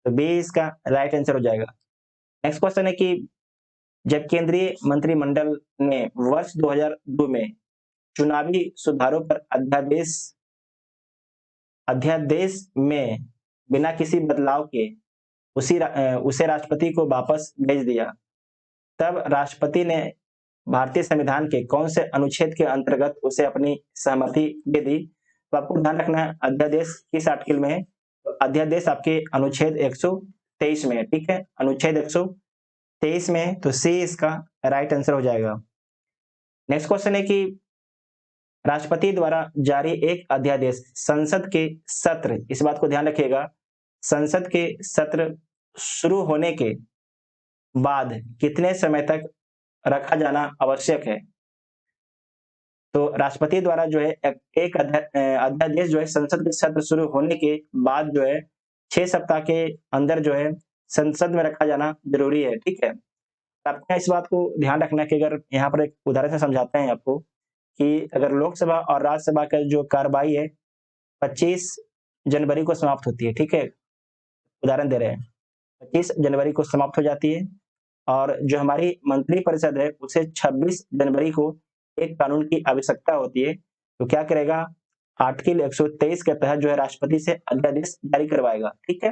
तो बी इसका राइट आंसर हो जाएगा। नेक्स्ट क्वेश्चन है कि जब केंद्रीय मंत्रिमंडल ने वर्ष 2002 में चुनावी सुधारों पर अध्यादेश में बिना किसी बदलाव के उसे राष्ट्रपति को वापस भेज दिया, तब राष्ट्रपति ने भारतीय संविधान के कौन से अनुच्छेद के अंतर्गत उसे अपनी सहमति दे दी? तो आपको ध्यान रखना है अध्यादेश किस आर्टिकल में है। तो अध्यादेश आपके अनुच्छेद 123 में है। ठीक है, अनुच्छेद 123 में है। तो सी इसका राइट आंसर हो जाएगा। नेक्स्ट क्वेश्चन है कि राष्ट्रपति द्वारा जारी एक अध्यादेश संसद के सत्र, इस बात को ध्यान रखिएगा, संसद के सत्र शुरू होने के बाद कितने समय तक रखा जाना आवश्यक है? तो राष्ट्रपति द्वारा जो है एक अध्यादेश जो है संसद के सत्र शुरू होने के बाद जो है 6 सप्ताह के अंदर जो है संसद में रखा जाना जरूरी है। ठीक है, आपको इस बात को ध्यान रखना है कि अगर यहाँ पर एक उदाहरण से समझाते हैं आपको कि अगर लोकसभा और राज्यसभा का जो कार्रवाई है 25 जनवरी को समाप्त होती है। ठीक है, उदाहरण दे रहे हैं, 25 जनवरी को समाप्त हो जाती है और जो हमारी मंत्री परिषद है उसे 26 जनवरी को एक कानून की आवश्यकता होती है। तो क्या करेगा? आर्टिकल 123 के तहत जो है राष्ट्रपति से अध्यादेश जारी करवाएगा। ठीक है,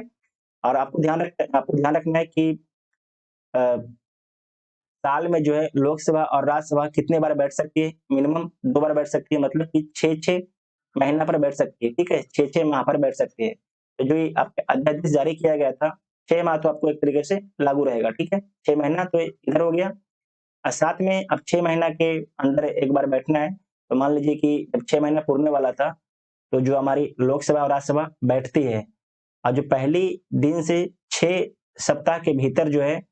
और आपको ध्यान रखना है कि साल में जो है लोकसभा और राज्यसभा कितने बार बैठ सकती है? मिनिमम 2 बार बैठ सकती है, मतलब कि 6-6 महीना पर बैठ सकती है। ठीक है, 6-6 माह पर बैठ सकती है। तो जो ये आपका अध्यादेश जारी किया गया था 6 माह तो आपको एक तरीके से लागू रहेगा। ठीक है, 6 महीना तो इधर हो गया और साथ में अब 6 महीना के अंदर एक बार बैठना है। तो मान लीजिए कि जब 6 महीना पूरने वाला था तो जो हमारी लोकसभा और राज्यसभा बैठती है और जो पहली दिन से 6 सप्ताह के भीतर जो है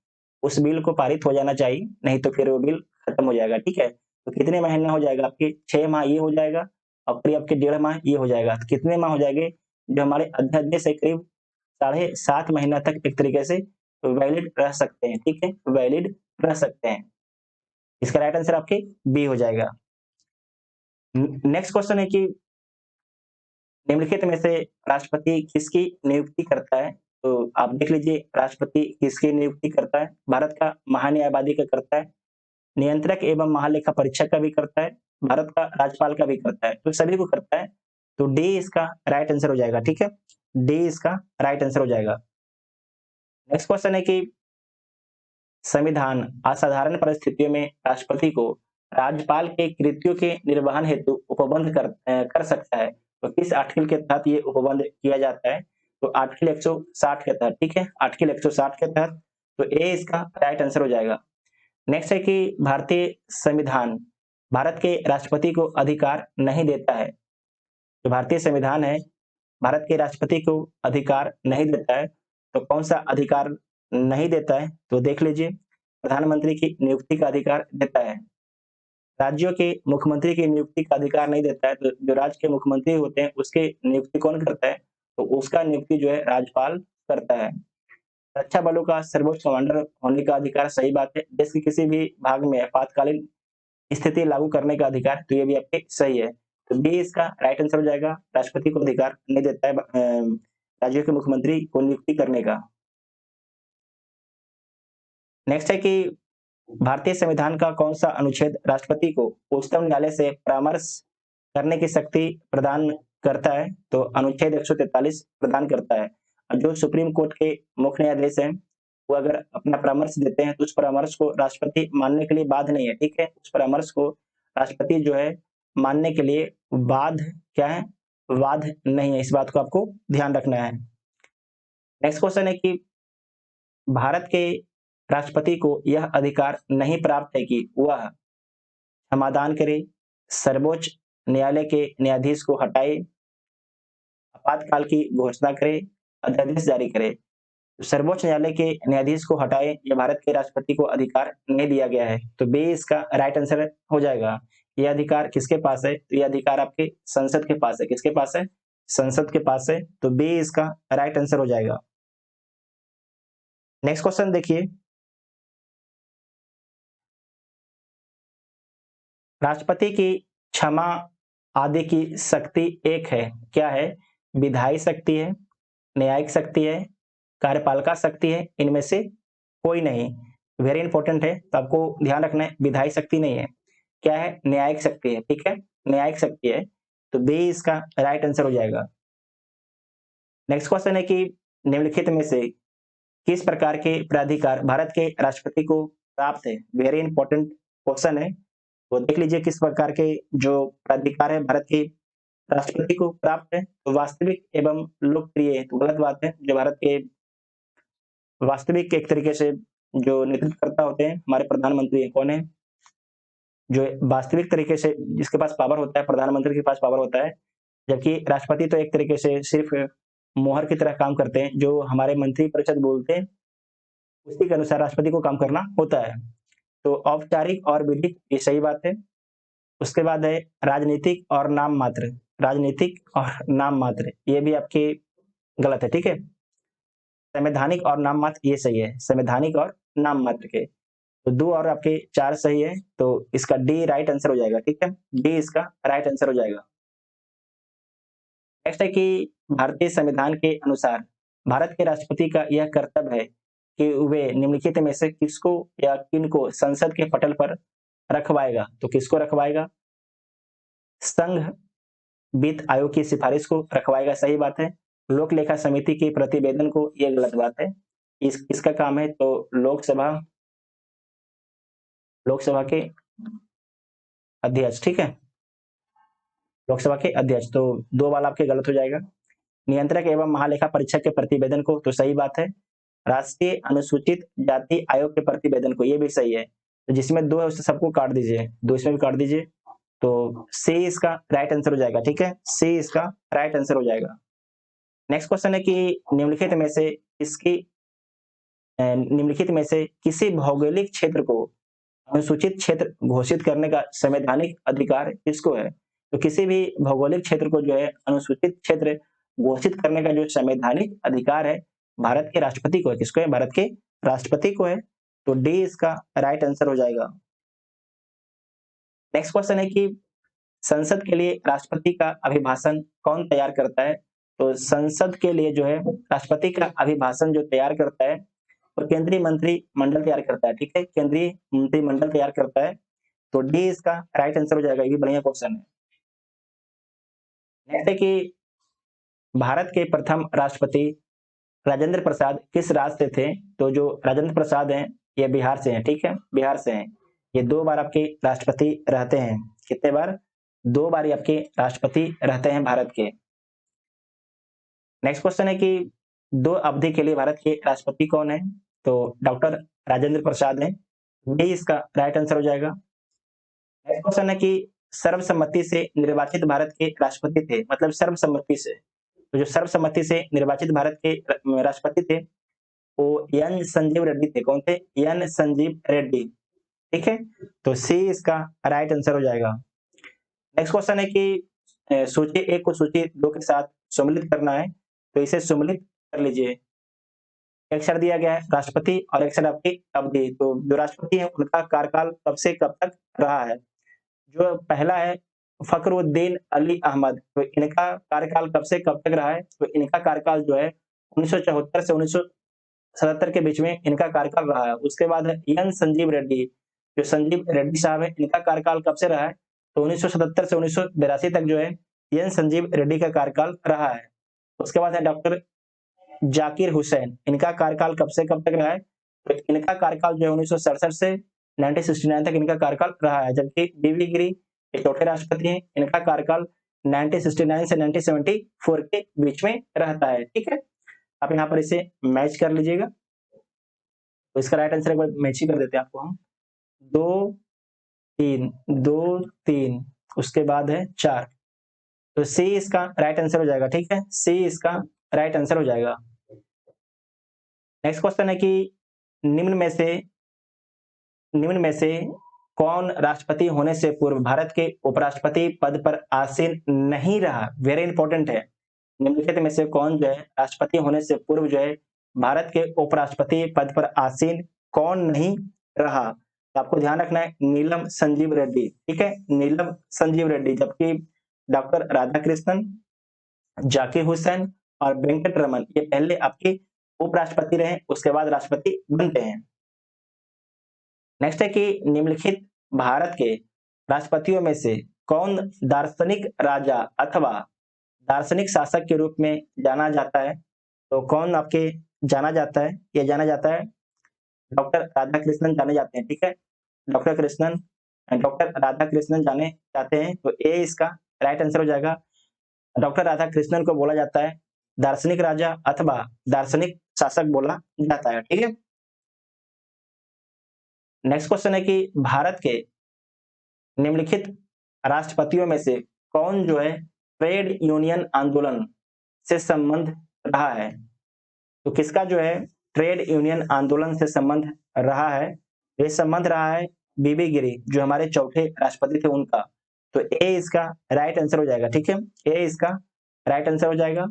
उस बिल को पारित हो जाना चाहिए, नहीं तो फिर वो बिल खत्म हो जाएगा। ठीक है, तो कितने महीना हो जाएगा? आपके 6 माह ये हो जाएगा और फिर आपके 1.5 माह ये हो जाएगा। तो कितने माह हो जाएंगे? जो हमारे अध्यादेश है करीब 7.5 महीना तक एक तरीके से वैलिड रह सकते हैं। ठीक है, वैलिड रह सकते हैं। इसका राइट आंसर आपके बी हो जाएगा। नेक्स्ट क्वेश्चन है कि निम्नलिखित में से राष्ट्रपति किसकी नियुक्ति करता है? तो आप देख लीजिए राष्ट्रपति किसकी नियुक्ति करता है? भारत का महान्यायवादी का करता है, नियंत्रक एवं महालेखा परीक्षक का भी करता है, भारत का राज्यपाल का भी करता है, तो सभी को करता है। तो डी इसका राइट आंसर हो जाएगा। ठीक है, डी इसका राइट आंसर हो जाएगा। नेक्स्ट क्वेश्चन है कि संविधान असाधारण परिस्थितियों में राष्ट्रपति को राज्यपाल के कृत्यों के निर्वहन हेतु उपबंध कर सकता है। तो किस आर्टिकल के तहत ये उपबंध किया जाता है? तो आर्टिकल 160 के तहत। ठीक है, आर्टिकल 160 के तहत। तो ए इसका राइट आंसर हो जाएगा। नेक्स्ट है कि भारतीय संविधान भारत के राष्ट्रपति को अधिकार नहीं देता है। जो भारतीय संविधान है भारत के राष्ट्रपति को अधिकार नहीं देता है। तो कौन सा अधिकार नहीं देता है? तो देख लीजिए, प्रधानमंत्री की नियुक्ति का अधिकार देता है। राज्यों के मुख्यमंत्री की नियुक्ति का अधिकार नहीं देता है, तो जो राज्य के मुख्यमंत्री होते हैं उसके नियुक्ति कौन करता है? तो उसका नियुक्ति जो है राज्यपाल करता है। रक्षा बलों का सर्वोच्च कमांडर होने का अधिकार, सही बात है। देश के किसी भी भाग में आपातकालीन स्थिति लागू करने का अधिकार, तो ये भी आपके सही है। तो बी इसका राइट आंसर हो जाएगा। राष्ट्रपति को अधिकार नहीं देता है राज्यों के मुख्यमंत्री को नियुक्ति करने का। नेक्स्ट है कि भारतीय संविधान का कौन सा अनुच्छेद राष्ट्रपति को उच्चतम न्यायालय से परामर्श करने की शक्ति प्रदान करता है? तो अनुच्छेद 143 प्रदान करता है। जो सुप्रीम कोर्ट के मुख्य न्यायाधीश हैं, वो अगर अपना परामर्श देते हैं तो उस परामर्श को राष्ट्रपति मानने के लिए बाध्य नहीं है, ठीक है। उस परामर्श को राष्ट्रपति जो है मानने के लिए बाध्य क्या है? बाध्य नहीं है। इस बात को आपको ध्यान रखना है। नेक्स्ट क्वेश्चन है कि भारत के राष्ट्रपति को यह अधिकार नहीं प्राप्त है कि वह समाधान करे, सर्वोच्च न्यायालय के न्यायाधीश को हटाए, आपातकाल की घोषणा करे, अध्यादेश जारी करे। सर्वोच्च न्यायालय के न्यायाधीश को हटाए, यह भारत के राष्ट्रपति को अधिकार नहीं दिया गया है। तो बी इसका राइट आंसर हो जाएगा। यह अधिकार किसके पास है? तो यह अधिकार आपके संसद के पास है। किसके पास है? संसद के पास है। तो बी इसका राइट आंसर हो जाएगा। नेक्स्ट क्वेश्चन देखिए, राष्ट्रपति की क्षमा आदि की शक्ति एक है, क्या है? विधायी शक्ति है, न्यायिक शक्ति है, कार्यपालिका शक्ति है, इनमें से कोई नहीं। वेरी इंपॉर्टेंट है, तो आपको ध्यान रखना है। विधायी शक्ति नहीं है, क्या है? न्यायिक शक्ति है, ठीक है, न्यायिक शक्ति है। तो बी इसका राइट आंसर हो जाएगा। नेक्स्ट क्वेश्चन है कि निम्नलिखित में से किस प्रकार के प्राधिकार भारत के राष्ट्रपति को प्राप्त है? वेरी इंपॉर्टेंट क्वेश्चन है, तो देख लीजिए किस प्रकार के जो प्राधिकार है भारत के राष्ट्रपति को प्राप्त है। तो वास्तविक एवं लोकप्रिय, तो गलत बात है। जो भारत के वास्तविक एक तरीके से जो नेतृत्वकर्ता होते हैं हमारे प्रधानमंत्री, कौन है? जो वास्तविक तरीके से जिसके पास पावर होता है, प्रधानमंत्री के पास पावर होता है, जबकि राष्ट्रपति तो एक तरीके से सिर्फ मोहर की तरह काम करते हैं। जो हमारे मंत्री परिषद बोलते हैं उसी के अनुसार राष्ट्रपति को काम करना होता है। तो औपचारिक और विधिक, ये सही बात है। उसके बाद है राजनीतिक और नाम मात्र। राजनीतिक और नाम मात्र, ये भी आपके गलत है, ठीक है। संवैधानिक और नाम मात्र, ये सही है। संवैधानिक और नाम मात्र के, तो दो और आपके चार सही है। तो इसका डी राइट आंसर हो जाएगा, ठीक है। डी इसका राइट आंसर हो जाएगा। नेक्स्ट है कि भारतीय संविधान के अनुसार भारत के राष्ट्रपति का यह कर्तव्य है कि वे निम्नलिखित में से किसको या किनको संसद के पटल पर रखवाएगा? तो किसको रखवाएगा? संघ वित्त आयोग की सिफारिश को रखवाएगा, सही बात है। लोक लेखा समिति के प्रतिवेदन को, ये गलत बात है। इसका काम है तो लोकसभा के अध्यक्ष, ठीक है, लोकसभा के अध्यक्ष। तो दो वाला आपके गलत हो जाएगा। नियंत्रक एवं महालेखा परीक्षक के प्रतिवेदन को, तो सही बात है। राष्ट्रीय अनुसूचित जाति आयोग के प्रतिवेदन को, ये भी सही है। तो जिसमें दो है उससे सबको काट दीजिए, दो इसमें भी काट दीजिए। तो सी इसका राइट आंसर हो जाएगा, ठीक है, सी इसका राइट आंसर हो जाएगा। नेक्स्ट क्वेश्चन है कि निम्नलिखित में से किसी भौगोलिक क्षेत्र को अनुसूचित क्षेत्र घोषित करने का संवैधानिक अधिकार किसको है? तो किसी भी भौगोलिक क्षेत्र को जो है अनुसूचित क्षेत्र घोषित करने का जो संवैधानिक अधिकार है भारत के राष्ट्रपति को है। किसको है? भारत के राष्ट्रपति को है। तो डी इसका राइट आंसर हो जाएगा। नेक्स्ट क्वेश्चन है कि संसद के लिए राष्ट्रपति का अभिभाषण कौन तैयार करता है? तो संसद के लिए जो है राष्ट्रपति का अभिभाषण जो तैयार करता है और केंद्रीय मंत्रिमंडल तैयार करता है, ठीक है, केंद्रीय मंत्रिमंडल तैयार करता है। तो डी इसका राइट आंसर हो जाएगा। ये भी बढ़िया क्वेश्चन है। नेक्स्ट है कि भारत के प्रथम राष्ट्रपति राजेंद्र प्रसाद किस राज्य से थे? तो जो राजेंद्र प्रसाद हैं ये बिहार से हैं, ठीक है, बिहार से हैं। ये दो बार आपके राष्ट्रपति रहते हैं। कितने बार? दो बार ये आपके राष्ट्रपति रहते हैं भारत के। नेक्स्ट क्वेश्चन है कि दो अवधि के लिए भारत के राष्ट्रपति कौन है? तो डॉक्टर राजेंद्र प्रसाद हैं। डी इसका राइट आंसर हो जाएगा। नेक्स्ट क्वेश्चन है कि सर्वसम्मति से निर्वाचित भारत के राष्ट्रपति थे, मतलब सर्वसम्मति से, तो जो सर्वसम्मति से निर्वाचित भारत के राष्ट्रपति थे वो एन संजीव रेड्डी थे। कौन थे? एन संजीव रेड्डी, ठीक है, तो सी इसका राइट आंसर हो जाएगा। नेक्स्ट क्वेश्चन है कि सूची एक को सूची दो के साथ सम्मिलित करना है, तो इसे सम्मिलित कर लीजिए। एक शर्त दिया गया है राष्ट्रपति और एक शर्त आपकी अवधि। तो जो राष्ट्रपति है उनका कार्यकाल कब से कब तक रहा है। जो पहला है फखरुद्दीन अली अहमद, तो इनका कार्यकाल कब से कब तक रहा है, तो इनका कार्यकाल जो है 1974 से 1977 के बीच में इनका कार्यकाल रहा है। उसके बाद है एन संजीव रेड्डी, जो संजीव रेड्डी साहब है इनका कार्यकाल कब से रहा है, तो 1977 से 1982 तक जो है एन संजीव रेड्डी का कार्यकाल रहा है। उसके बाद है डॉक्टर जाकिर हुसैन, इनका कार्यकाल कब से कब तक रहा है, तो इनका कार्यकाल जो है 1967 से 1969 तक इनका कार्यकाल रहा है। जबकि बीवी गिरी ये चौथे राष्ट्रपति हैं, इनका कार्यकाल 1969 से 1974 के बीच में रहता है। ठीक है, आप यहाँ पर इसे मैच कर लीजिएगा। तो इसका राइट आंसर एक बार मैच ही कर देते हैं आपको हम। 2 3 उसके बाद है 4, तो सी इसका राइट आंसर हो जाएगा। ठीक है, सी इसका राइट आंसर हो जाएगा। नेक्स्ट क्वेश्चन है कि निम्न में से कौन राष्ट्रपति होने से पूर्व भारत के उपराष्ट्रपति पद पर आसीन नहीं रहा। वेरी इंपॉर्टेंट है, निम्नलिखित में से कौन जो है राष्ट्रपति होने से पूर्व जो है भारत के उपराष्ट्रपति पद पर आसीन कौन नहीं रहा। तो आपको ध्यान रखना है नीलम संजीव रेड्डी। ठीक है, नीलम संजीव रेड्डी। जबकि डॉक्टर राधाकृष्णन, जाकिर हुसैन और वेंकट रमन ये पहले आपके उपराष्ट्रपति रहे, उसके बाद राष्ट्रपति बनते हैं। नेक्स्ट है कि निम्नलिखित भारत के राष्ट्रपतियों में से कौन दार्शनिक राजा अथवा दार्शनिक शासक के रूप में जाना जाता है। तो कौन आपके जाना जाता है, ये जाना जाता है डॉक्टर राधाकृष्णन जाने जाते हैं। ठीक है, डॉक्टर राधाकृष्णन जाने जाते हैं, तो ए इसका राइट आंसर हो जाएगा। डॉक्टर राधाकृष्णन को बोला जाता है दार्शनिक राजा अथवा दार्शनिक शासक बोला जाता है। ठीक है, नेक्स्ट क्वेश्चन है कि भारत के निम्नलिखित राष्ट्रपतियों में से कौन जो है ट्रेड यूनियन आंदोलन से संबंध रहा है। तो किसका जो है ट्रेड यूनियन आंदोलन से संबंध रहा है, ये संबंध रहा है बीबी गिरी जो हमारे चौथे राष्ट्रपति थे उनका। तो ए इसका राइट आंसर हो जाएगा। ठीक है, ए इसका राइट आंसर हो जाएगा।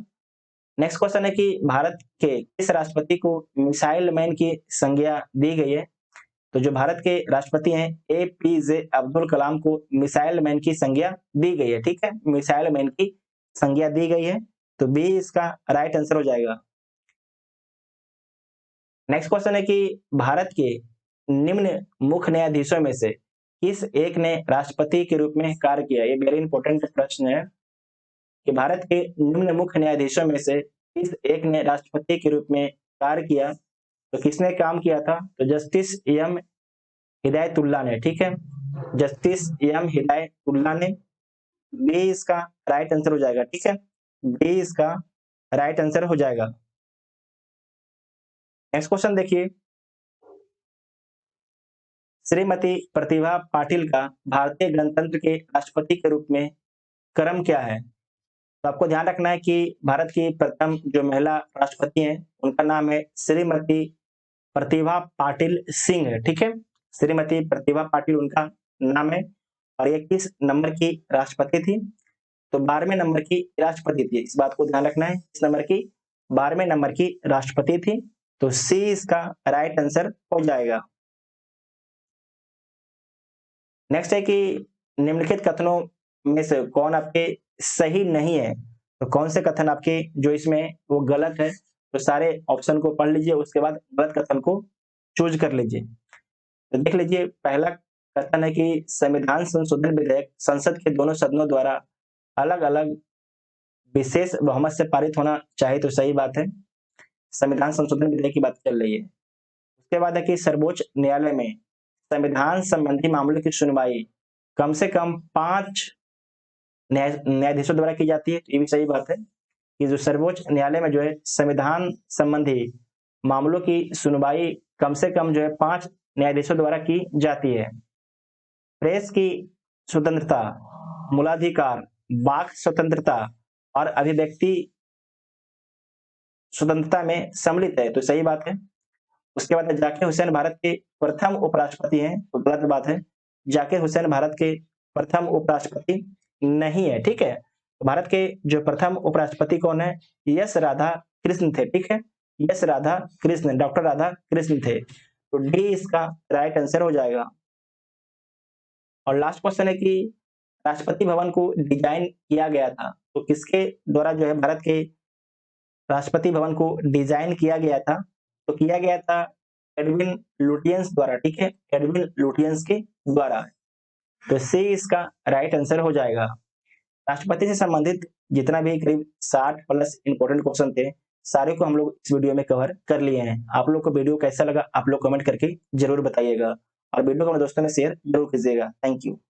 नेक्स्ट क्वेश्चन है कि भारत के किस राष्ट्रपति को मिसाइल मैन की संज्ञा दी गई है। तो जो भारत के राष्ट्रपति हैं एपीजे अब्दुल कलाम को मिसाइल मैन की संज्ञा दी गई है। ठीक है, मिसाइल मैन की संज्ञा दी गई है, तो बी इसका राइट आंसर हो जाएगा। नेक्स्ट क्वेश्चन है कि भारत के निम्न मुख्य न्यायाधीशों में से किस एक ने राष्ट्रपति के रूप में कार्य किया। ये वेरी इंपॉर्टेंट प्रश्न है कि भारत के निम्न मुख्य न्यायाधीशों में से किस एक ने राष्ट्रपति के रूप में कार्य किया। तो किसने काम किया था, तो जस्टिस एम हिदायतुल्लाह ने। ठीक है, जस्टिस एम हिदायतुल्लाह ने। बी इसका राइट आंसर हो जाएगा। ठीक है, बी इसका राइट आंसर हो जाएगा। नेक्स्ट क्वेश्चन देखिए, श्रीमती प्रतिभा पाटिल का भारतीय गणतंत्र के राष्ट्रपति के रूप में क्रम क्या है। तो आपको ध्यान रखना है कि भारत की प्रथम जो महिला राष्ट्रपति हैं उनका नाम है श्रीमती प्रतिभा पाटिल सिंह है। ठीक है, श्रीमती प्रतिभा पाटिल उनका नाम है और ये किस नंबर की राष्ट्रपति थी, तो 12वें नंबर की राष्ट्रपति थी। इस बात को ध्यान रखना है, इस नंबर की 12वें नंबर की राष्ट्रपति थी, तो सी इसका राइट आंसर हो जाएगा। नेक्स्ट है कि निम्नलिखित कथनों में से कौन आपके सही नहीं है। तो कौन से कथन आपके जो इसमें वो गलत है, तो सारे ऑप्शन को पढ़ लीजिए, उसके बाद गलत कथन को चूज कर लीजिए। तो देख लीजिए, पहला कथन है कि संविधान संशोधन विधेयक संसद के दोनों सदनों द्वारा अलग अलग विशेष बहुमत से पारित होना चाहिए। तो सही बात है, संविधान संशोधन विधेयक की बात चल रही है। उसके बाद है कि सर्वोच्च न्यायालय में संविधान संबंधी मामलों की सुनवाई कम से कम 5 न्यायाधीशों द्वारा की जाती है। तो ये भी सही बात है कि जो सर्वोच्च न्यायालय में जो है संविधान संबंधी मामलों की सुनवाई कम से कम जो है 5 न्यायाधीशों द्वारा की जाती है। प्रेस की स्वतंत्रता, मूलाधिकार, वाक स्वतंत्रता और अभिव्यक्ति स्वतंत्रता में सम्मिलित है। तो सही बात है, उसके बाद जाकिर हुसैन भारत के प्रथम उपराष्ट्रपति हैं, तो गलत बात है। जाकिर हुसैन भारत के प्रथम उपराष्ट्रपति नहीं है, ठीक है। भारत के जो प्रथम उपराष्ट्रपति कौन है? एस राधा कृष्ण थे, ठीक है। एस राधा कृष्ण, डॉक्टर राधा कृष्ण थे। तो डी इसका राइट आंसर हो जाएगा। और लास्ट क्वेश्चन है कि राष्ट्रपति भवन को डिजाइन किया गया था, तो किसके द्वारा जो है भारत के राष्ट्रपति भवन को डिजाइन किया गया था? तो किया गया था एडविन लुटियंस द्वारा, ठीक है, एडविन लुटियंस के द्वारा। तो सी इसका राइट आंसर हो जाएगा। राष्ट्रपति से संबंधित जितना भी करीब 60 प्लस इंपॉर्टेंट क्वेश्चन थे, सारे को हम लोग इस वीडियो में कवर कर लिए हैं। आप लोग को वीडियो कैसा लगा आप लोग कमेंट करके जरूर बताइएगा, और वीडियो को अपने दोस्तों में शेयर जरूर कीजिएगा। Thank you.